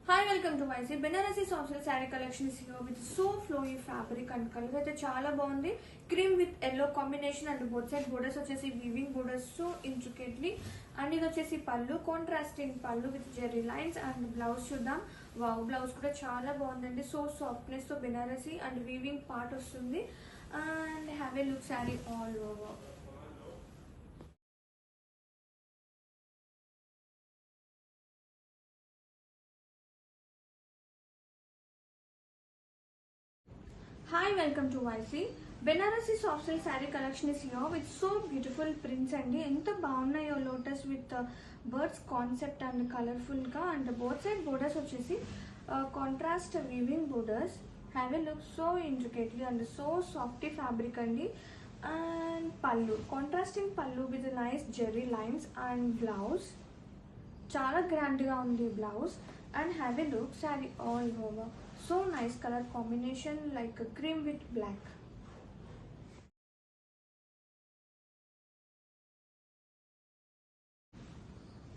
Hi, welcome to YC. Banarasi soft silk saree collection is here with so flowy fabric and color అయితే చాలా బాగుంది. Cream with yellow combination and both side borders వచ్చేసి weaving borders so intricately and ఇది వచ్చేసి పళ్ళు contrasting పళ్ళు with zari lines and blouse చూద్దాం. Wow, blouse కూడా చాలా బాగుందండి. సో సాఫ్ట్నెస్ తో బెనారసి అండ్ వీవింగ్ పార్ట్ వస్తుంది and have a look sari all over. Hi, welcome to YC. Banarasi soft silk saree collection is here with so beautiful prints and ఎంత బాగున్నాయో lotus with birds concept and colourful గా and both side borders వచ్చేసి contrast weaving borders have a look so intricately and so softy fabric అండి. And పళ్ళు contrasting పళ్ళు with nice Jerry lines and blouse చాలా grand గా ఉంది blouse and have a look sari all over. So nice color combination like a cream with black.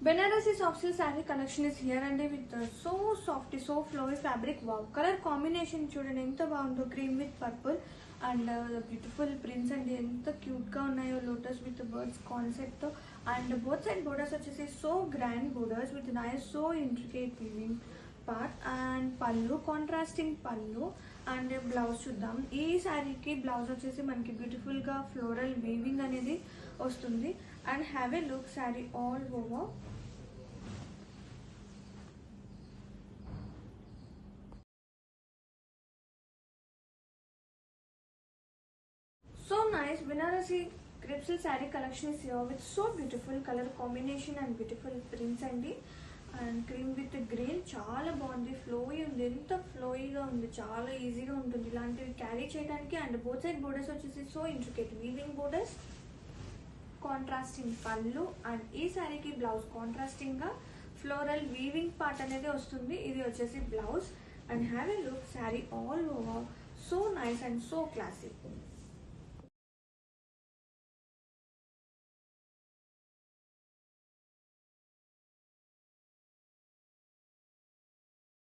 Banarasi soft silk saree collection is here and with so softy, so flowy fabric. Wow, color combination చూడండి ఎంత బాగుందో, cream with purple and the beautiful prints and ఎంత cute గా ఉన్నాయో lotus with birds concept తో and both side borders వచ్చేసి so grand borders with nice so intricate weaving part and పళ్ళు contrasting పళ్ళు అండ్ బ్లౌజ్ చూద్దాం. ఈ శారీకి బ్లౌజ్ వచ్చేసి మనకి బ్యూటిఫుల్ గా ఫ్లోరల్ వీవింగ్ అనేది వస్తుంది and have a look sari all over. So nice Banarasi crepe silk saree collection is here with so beautiful color combination and beautiful prints అండి. అండ్ క్రీమ్ విత్ గ్రీన్ చాలా బాగుంది, flowy ఉంది, ఎంత ఫ్లోయీగా ఉంది, చాలా ఈజీగా ఉంటుంది ఇలాంటివి క్యారీ చేయడానికి. అండ్ బోత్ సైడ్ బోర్డర్స్ వచ్చేసి so intricate weaving borders contrasting పళ్ళు అండ్ ఈ శారీకి బ్లౌజ్ కాంట్రాస్టింగ్ గా ఫ్లోరల్ వీవింగ్ పార్ట్ అనేది వస్తుంది. ఇది వచ్చేసి blouse and have a look sari all over so nice and so classic.